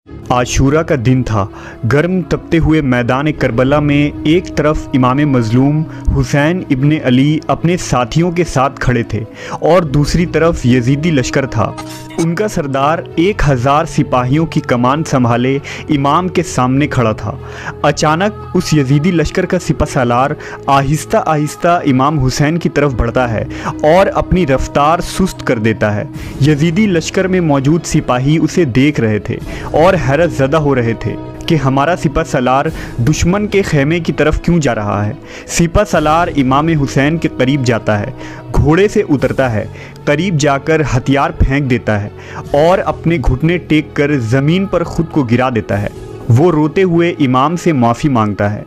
आशूरा का दिन था। गर्म तपते हुए मैदान करबला में एक तरफ इमाम मज़लूम हुसैन इब्ने अली अपने साथियों के साथ खड़े थे और दूसरी तरफ यजीदी लश्कर था। उनका सरदार 1000 सिपाहियों की कमान संभाले इमाम के सामने खड़ा था। अचानक उस यजीदी लश्कर का सिपहसालार आहिस्ता आहिस्ता इमाम हुसैन की तरफ बढ़ता है और अपनी रफ्तार सुस्त कर देता है। यजीदी लश्कर में मौजूद सिपाही उसे देख रहे थे और हैरत ज़दा हो रहे थे कि हमारा सिपहसालार दुश्मन के खेमे की तरफ क्यों जा रहा है। सिपहसालार इमाम हुसैन के करीब जाता है, घोड़े से उतरता है, करीब जाकर हथियार फेंक देता है और अपने घुटने टेक कर ज़मीन पर खुद को गिरा देता है। वो रोते हुए इमाम से माफ़ी मांगता है।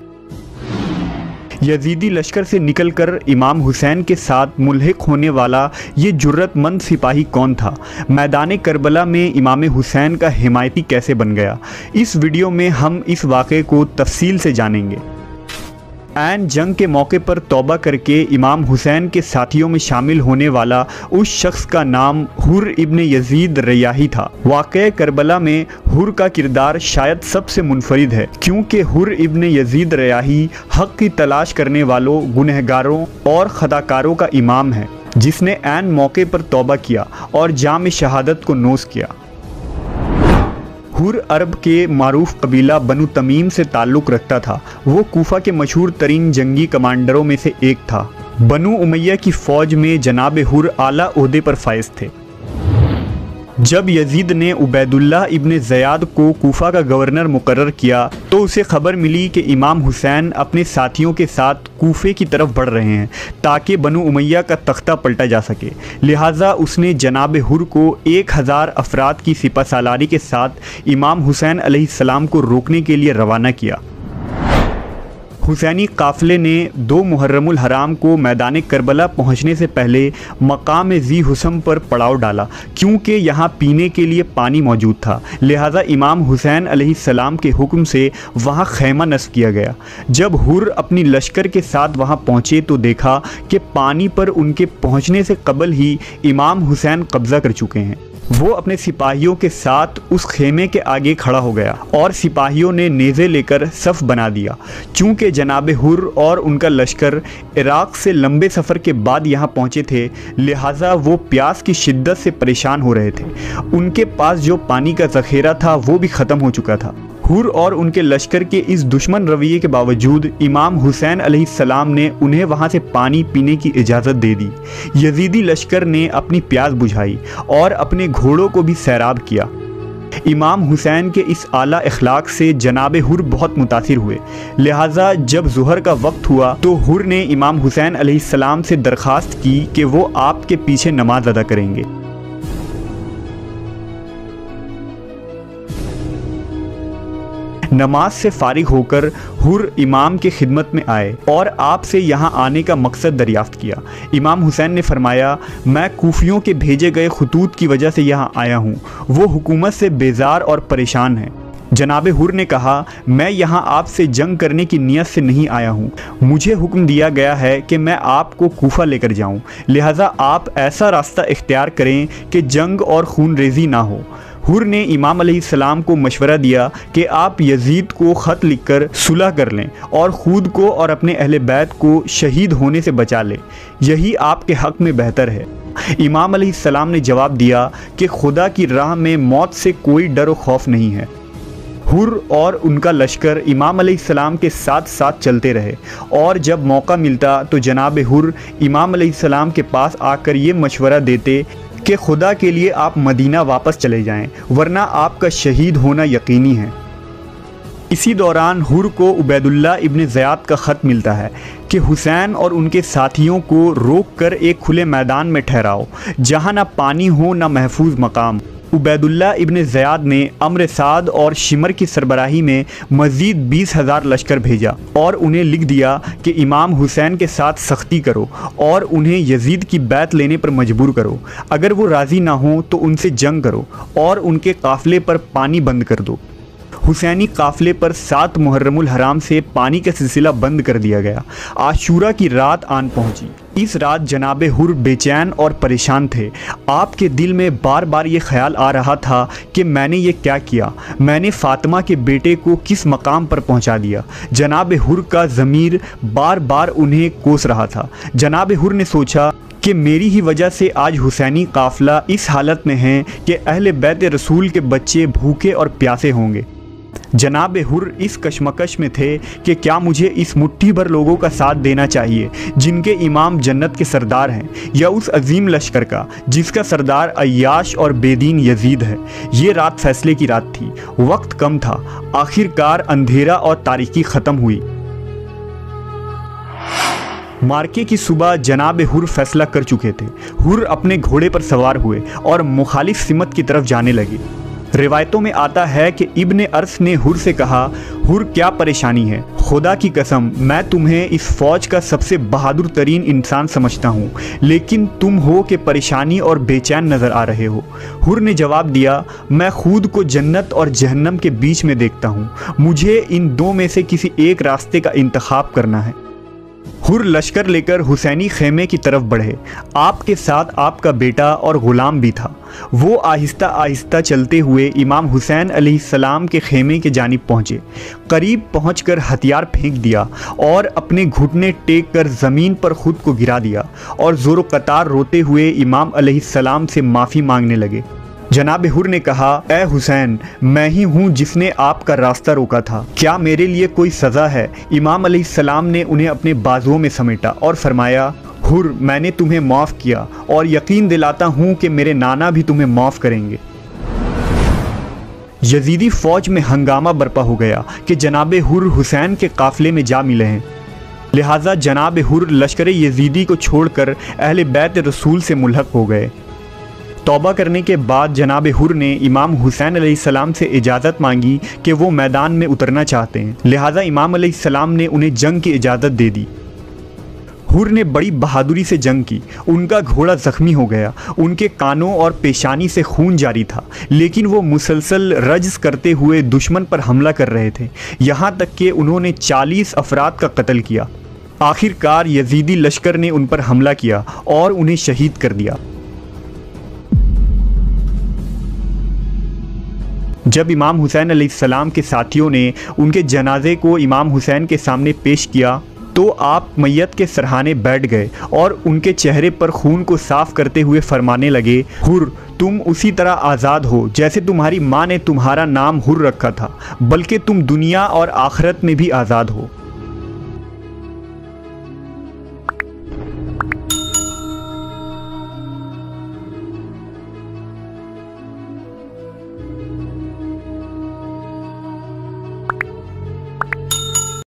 यजीदी लश्कर से निकलकर इमाम हुसैन के साथ मुल्हिक होने वाला ये जुर्रतमंद सिपाही कौन था? मैदान करबला में इमाम हुसैन का हिमायती कैसे बन गया? इस वीडियो में हम इस वाक़े को तफसील से जानेंगे। ऐन जंग के मौके पर तौबा करके इमाम हुसैन के साथियों में शामिल होने वाला उस शख्स का नाम हुर इब्ने यजीद रयाही था। वाक़े करबला में हुर का किरदार शायद सबसे मुनफरिद है, क्योंकि हुर इब्ने यजीद रयाही हक़ की तलाश करने वालों, गुनहगारों और खताकारों का इमाम है, जिसने ऐन मौके पर तौबा किया और जाम शहादत को नोश किया। हुर अरब के मारूफ कबीला बनु तमीम से ताल्लुक़ रखता था। वो कूफा के मशहूर तरीन जंगी कमांडरों में से एक था। बनु उमैया की फ़ौज में जनाब हुर आला ओहदे पर फाइज थे। जब यजीद ने उबैदुल्लाह इब्ने ज़ियाद को कूफा का गवर्नर मुकर्रर किया तो उसे खबर मिली कि इमाम हुसैन अपने साथियों के साथ कूफे की तरफ बढ़ रहे हैं ताकि बनु उमैया का तख्ता पलटा जा सके। लिहाजा उसने जनाब हुर को 1000 अफराद की सिपहसालारी के साथ इमाम हुसैन अलैहिस्सलाम को रोकने के लिए रवाना किया। हुसैनी काफ़िले ने 2 मुहर्रमुल हराम को मैदान करबला पहुंचने से पहले मकाम ज़ी हुसम पर पड़ाव डाला, क्योंकि यहाँ पीने के लिए पानी मौजूद था। लिहाजा इमाम हुसैन अलैहिस्सलाम के हुक्म से वहाँ खैमा नस्ब किया गया। जब हुर अपनी लश्कर के साथ वहाँ पहुँचे तो देखा कि पानी पर उनके पहुँचने से कबल ही इमाम हुसैन कब्ज़ा कर चुके हैं। वो अपने सिपाहियों के साथ उस खेमे के आगे खड़ा हो गया और सिपाहियों ने नेज़े लेकर सफ़ बना दिया। चूँकि जनाब हुर और उनका लश्कर इराक़ से लंबे सफ़र के बाद यहाँ पहुँचे थे, लिहाजा वो प्यास की शिद्दत से परेशान हो रहे थे। उनके पास जो पानी का ज़ख़ीरा था वो भी ख़त्म हो चुका था। हुर और उनके लश्कर के इस दुश्मन रवैये के बावजूद इमाम हुसैन अलैहिस्सलाम ने उन्हें वहाँ से पानी पीने की इजाज़त दे दी। यजीदी लश्कर ने अपनी प्यास बुझाई और अपने घोड़ों को भी सैराब किया। इमाम हुसैन के इस आला इखलाक से जनाब हुर बहुत मुतासिर हुए। लिहाजा जब ज़ुहर का वक्त हुआ तो हुर ने इमाम हुसैन अलैहिस्सलाम से दरख्वास्त की कि वो आपके पीछे नमाज अदा करेंगे। नमाज से फारिग होकर हुर इमाम के खिदमत में आए और आपसे यहाँ आने का मकसद दरियाफ्त किया। इमाम हुसैन ने फरमाया, मैं कूफियों के भेजे गए खतूत की वजह से यहाँ आया हूँ। वो हुकूमत से बेजार और परेशान हैं। जनाब हुर ने कहा, मैं यहाँ आपसे जंग करने की नीयत से नहीं आया हूँ। मुझे हुक्म दिया गया है कि मैं आपको कूफा लेकर जाऊँ, लिहाजा आप ऐसा रास्ता इख्तियार करें कि जंग और खून रेजी ना हो। हुर ने इमाम अलैहिस्सलाम को मशवरा दिया कि आप यजीद को ख़त लिखकर सुलह कर लें और ख़ुद को और अपने अहले बैत को शहीद होने से बचा लें। यही आपके हक़ में बेहतर है। इमाम अलैहिस्सलाम ने जवाब दिया कि खुदा की राह में मौत से कोई डर व खौफ नहीं है। हुर और उनका लश्कर इमाम अलैहिस्सलाम के साथ साथ चलते रहे और जब मौका मिलता तो जनाब हुर इमाम अलैहिस्सलाम के पास आकर ये मशवरा देते कि खुदा के लिए आप मदीना वापस चले जाएं, वरना आपका शहीद होना यकीनी है। इसी दौरान हुर को उबैदुल्लाह इब्ने ज़ियाद का ख़त मिलता है कि हुसैन और उनके साथियों को रोक कर एक खुले मैदान में ठहराओ, जहाँ ना पानी हो ना महफूज मकाम। उबैदुल्लाह इब्ने ज़ियाद ने अम्र साद और शिमर की सरबराही में मज़ीद 20,000 लश्कर भेजा और उन्हें लिख दिया कि इमाम हुसैन के साथ सख्ती करो और उन्हें यजीद की बैत लेने पर मजबूर करो। अगर वो राज़ी ना हो तो उनसे जंग करो और उनके काफ़िले पर पानी बंद कर दो। हुसैनी काफ़िले पर 7 मुहर्रमुल हराम से पानी का सिलसिला बंद कर दिया गया। आशूरा की रात आन पहुँची। इस रात जनाब हुर बेचैन और परेशान थे। आपके दिल में बार बार ये ख्याल आ रहा था कि मैंने ये क्या किया, मैंने फ़ातिमा के बेटे को किस मकाम पर पहुंचा दिया। जनाब हुर का ज़मीर बार बार उन्हें कोस रहा था। जनाब हुर ने सोचा कि मेरी ही वजह से आज हुसैनी काफ़िला इस हालत में है कि अहले बैत रसूल के बच्चे भूखे और प्यासे होंगे। जनाब हुर इस कशमकश में थे कि क्या मुझे इस मुट्ठी भर लोगों का साथ देना चाहिए जिनके इमाम जन्नत के सरदार हैं, या उस अजीम लश्कर का जिसका सरदार अय्याश और बेदीन यजीद है। ये रात फैसले की रात थी। वक्त कम था। आखिरकार अंधेरा और तारीकी ख़त्म हुई। मार्के की सुबह जनाब हुर फैसला कर चुके थे। हुर अपने घोड़े पर सवार हुए और मुखालिफ सिमत की तरफ जाने लगे। रिवायतों में आता है कि इब्ने अर्स ने हुर से कहा, हुर क्या परेशानी है? खुदा की कसम मैं तुम्हें इस फ़ौज का सबसे बहादुर तरीन इंसान समझता हूँ, लेकिन तुम हो कि परेशानी और बेचैन नज़र आ रहे हो। हुर ने जवाब दिया, मैं खुद को जन्नत और जहन्नम के बीच में देखता हूँ। मुझे इन दो में से किसी एक रास्ते का इंतखाब करना है। हुर लश्कर लेकर हुसैनी खेमे की तरफ बढ़े। आपके साथ आपका बेटा और ग़ुलाम भी था। वो आहिस्ता आहिस्ता चलते हुए इमाम हुसैन अलैहिस्सलाम के खेमे के जानिब पहुँचे। करीब पहुँचकर हथियार फेंक दिया और अपने घुटने टेक कर ज़मीन पर ख़ुद को गिरा दिया और ज़ोर क़तार रोते हुए इमाम अलैहिस्सलाम से माफ़ी मांगने लगे। जनाब हुर ने कहा, ए हुसैन, मैं ही हूँ जिसने आपका रास्ता रोका था। क्या मेरे लिए कोई सज़ा है? इमाम अलैहिस्सलाम ने उन्हें अपने बाजुओं में समेटा और फरमाया, हुर, मैंने तुम्हें माफ़ किया और यकीन दिलाता हूँ कि मेरे नाना भी तुम्हें माफ़ करेंगे। यजीदी फ़ौज में हंगामा बरपा हो गया कि जनाब हुर हुसैन के काफ़िले में जा मिले हैं। लिहाजा जनाब हुर लश्कर यजीदी को छोड़कर अहले बैत रसूल से मुल्हक हो गए। तौबा करने के बाद जनाब हुर ने इमाम हुसैन अलैहिस्सलाम से इजाज़त मांगी कि वो मैदान में उतरना चाहते हैं। लिहाजा इमाम अलैहिस्सलाम ने उन्हें जंग की इजाज़त दे दी। हुर ने बड़ी बहादुरी से जंग की। उनका घोड़ा ज़ख्मी हो गया, उनके कानों और पेशानी से खून जारी था, लेकिन वो मुसलसल रज्ज़ करते हुए दुश्मन पर हमला कर रहे थे, यहाँ तक कि उन्होंने 40 अफराद का कत्ल किया। आखिरकार यजीदी लश्कर ने उन पर हमला किया और उन्हें शहीद कर दिया। जब इमाम हुसैन अलैहिस्सलाम के साथियों ने उनके जनाजे को इमाम हुसैन के सामने पेश किया तो आप मैयत के सरहाने बैठ गए और उनके चेहरे पर खून को साफ करते हुए फरमाने लगे, हुर, तुम उसी तरह आज़ाद हो जैसे तुम्हारी माँ ने तुम्हारा नाम हुर रखा था, बल्कि तुम दुनिया और आखिरत में भी आज़ाद हो।